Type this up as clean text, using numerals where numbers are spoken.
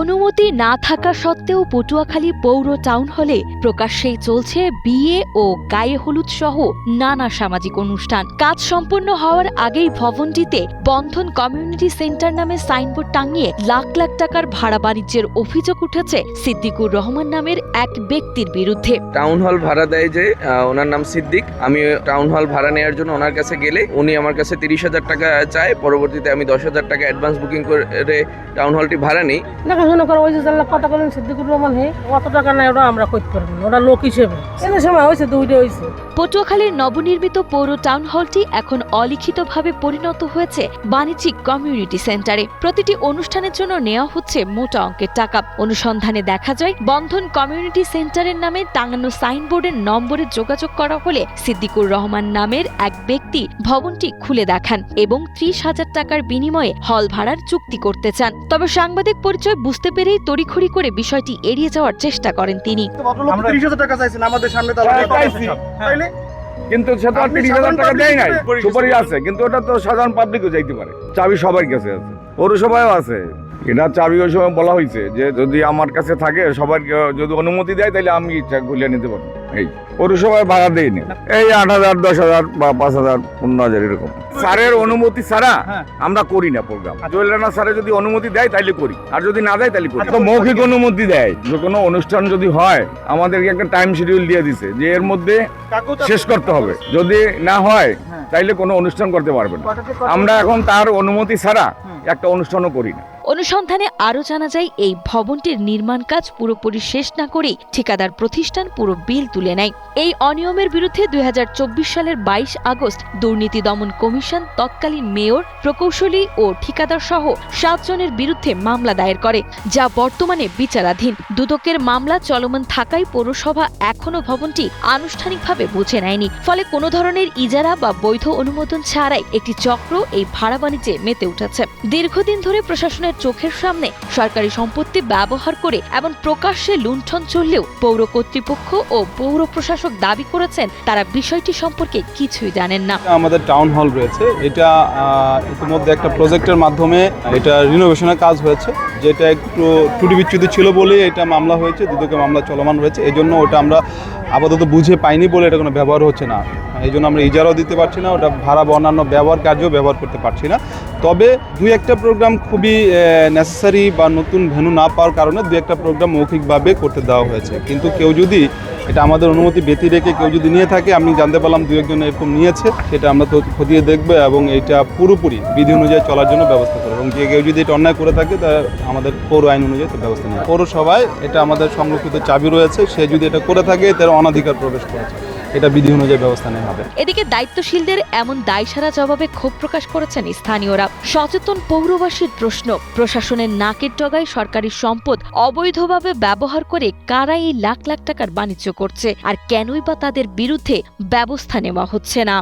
অনুমতি না থাকা সত্ত্বেও পটুয়াখালী পৌর টাউন হলে প্রকাশ্যেই চলছে বিয়ে ও গায়ে হলুদ সহ নানা সামাজিক অনুষ্ঠান। কাজ সম্পন্ন হওয়ার আগেই ভবনটিতে বন্ধন কমিউনিটি সেন্টার নামে সাইনবোর্ড টাঙিয়ে লাখ লাখ টাকার ভাড়া বাণিজ্যের অভিযোগ উঠেছে সিদ্দিকুর রহমান নামের এক ব্যক্তির বিরুদ্ধে। টাউন হল ভাড়া দেয় যে ওনার নাম সিদ্দিক। আমি টাউন হল ভাড়া নেওয়ার জন্য ওনার কাছে গেলে উনি আমার কাছে 30,000 টাকা চায়। পরবর্তীতে আমি 10,000 টাকা অ্যাডভান্স বুকিং করে টাউন হলটি ভাড়া নিই। দেখাশোনা করা হয়েছে কথা বলেন সিদ্দিকুর রহমান হে কত টাকা নেয় ওরা আমরা করতে পারবো না, ওরা লোক হিসেবে এদের সময় হয়েছে দুইটা হয়েছে। পটুয়াখালীর নবনির্মিত পৌর টাউন হলটি এখন অলিখিতভাবে পরিণত হয়েছে বাণিজ্যিক কমিউনিটি সেন্টারে। প্রতিটি অনুষ্ঠানের জন্য নেওয়া হচ্ছে মোটা অঙ্কের টাকা। অনুসন্ধানে দেখা যায় বন্ধন কমিউনিটি সেন্টারের নামে টাঙানো সাইনবোর্ডের নম্বরে যোগাযোগ করা হলে সিদ্দিকুর রহমান নামের এক ব্যক্তি ভবনটি খুলে দেখান এবং 30,000 টাকার বিনিময়ে হল ভাড়ার চুক্তি করতে চান। তবে সাংবাদিক পরিচয় বুঝতে পেরেই তড়িঘড়ি করে বিষয়টি এড়িয়ে যাওয়ার চেষ্টা করেন তিনি। কিন্তু সে তো 30,000 টাকা দেয় নাই, সুপারিশ আছে, কিন্তু ওটা তো সাধারণ পাবলিকও যাইতে পারে। চাবি সবার কাছে আছে, পৌরসভায়ও আছে। এটা চাবি ওই সময় বলা হয়েছে যে যদি আমার কাছে থাকে, সবার যদি অনুমতি দেয় তাহলে আমি ইচ্ছা খুলে নিতে পারবো। এই পৌরসভায় ভাড়া দেয়নি, এই 8,000, 10,000 বা 5,000, 15,000 এরকম। স্যারের অনুমতি ছাড়া আমরা করি না প্রোগ্রাম। জুয়েলানা স্যারের যদি অনুমতি দেয় তাইলে করি, আর যদি না দেয় তাহলে করি। তো মৌখিক অনুমতি দেয়। যে কোনো অনুষ্ঠান যদি হয় আমাদেরকে একটা টাইম শিডিউল দিয়ে দিছে যে এর মধ্যে শেষ করতে হবে। যদি না হয় তাইলে কোনো অনুষ্ঠান করতে পারবে না। আমরা এখন তার অনুমতি ছাড়া একটা অনুষ্ঠানও করি না। অনুসন্ধানে আরও জানা যায় এই ভবনটির নির্মাণ কাজ পুরোপুরি শেষ না করেই ঠিকাদার প্রতিষ্ঠান পুরো বিল তুলে নেয়। এই অনিয়মের বিরুদ্ধে 2024 সালের 22 আগস্ট দুর্নীতি দমন কমিশন তৎকালীন মেয়র, প্রকৌশলী ও ঠিকাদার সহ 7 জনের বিরুদ্ধে মামলা দায়ের করে, যা বর্তমানে বিচারাধীন। দুদকের মামলা চলমান থাকায় পৌরসভা এখনও ভবনটি আনুষ্ঠানিকভাবে বুঝে নেয়নি। ফলে কোনো ধরনের ইজারা বা বৈধ অনুমোদন ছাড়াই একটি চক্র এই ভাড়া বাণিজ্যে মেতে উঠেছে। দীর্ঘদিন ধরে প্রশাসনের চোখের সামনে সরকারি সম্পত্তি ব্যবহার করে এমন প্রকাশ্যে লুণ্ঠন চললেও পৌর কর্তৃপক্ষ ও পৌর প্রশাসক দাবি করেছেন তারা বিষয়টি সম্পর্কে কিছুই জানেন না। আমাদের টাউন হল রয়েছে, এটা ইতিমধ্যে একটা প্রজেক্টের মাধ্যমে এটা রিনোভেশনের কাজ হয়েছে, যেটা একটু ত্রুটি বিচ্যুতি ছিল বলে এটা মামলা হয়েছে, দুদকে মামলা চলমান রয়েছে। এই জন্য ওটা আমরা আপাতত বুঝে পাইনি বলে এটা কোনো ব্যবহার হচ্ছে না। এই জন্য আমরা ইজারাও দিতে পারছি না, ওটা ভাড়া বা অন্যান্য ব্যবহার কার্যও ব্যবহার করতে পারছি না। তবে দুই একটা প্রোগ্রাম খুবই নেসেসারি বা নতুন ভেন্যু না পাওয়ার কারণে দুই একটা প্রোগ্রাম মৌখিকভাবে করতে দেওয়া হয়েছে। কিন্তু কেউ যদি এটা আমাদের অনুমতি ব্যতি রেখে কেউ যদি নিয়ে থাকে, আমি জানতে পারলাম 2-1 জন এরকম নিয়েছে, সেটা আমরা তো খতিয়ে দেখবো এবং এটা পুরোপুরি বিধি অনুযায়ী চলার জন্য ব্যবস্থা করবো। এবং কেউ যদি এটা অন্যায় করে থাকে তা আমাদের পৌর আইন অনুযায়ী তো ব্যবস্থা নেই। পৌরসভায় এটা আমাদের সংরক্ষিত চাবি রয়েছে, সে যদি এটা করে থাকে তার অনাধিকার প্রবেশ করেছে, এটা বিধি অনুযায়ী ব্যবস্থা নেওয়া হবে। এদিকে দায়িত্বশীলদের এমন দায়সারা জবাবে ক্ষোভ প্রকাশ করেছেন স্থানীয়রা। সচেতন পৌরবাসীর প্রশ্ন, প্রশাসনের নাকের ডগায় সরকারি সম্পদ অবৈধভাবে ব্যবহার করে কারা এই লাখ লাখ টাকার বাণিজ্য করছে, আর কেনই বা তাদের বিরুদ্ধে ব্যবস্থা নেওয়া হচ্ছে না।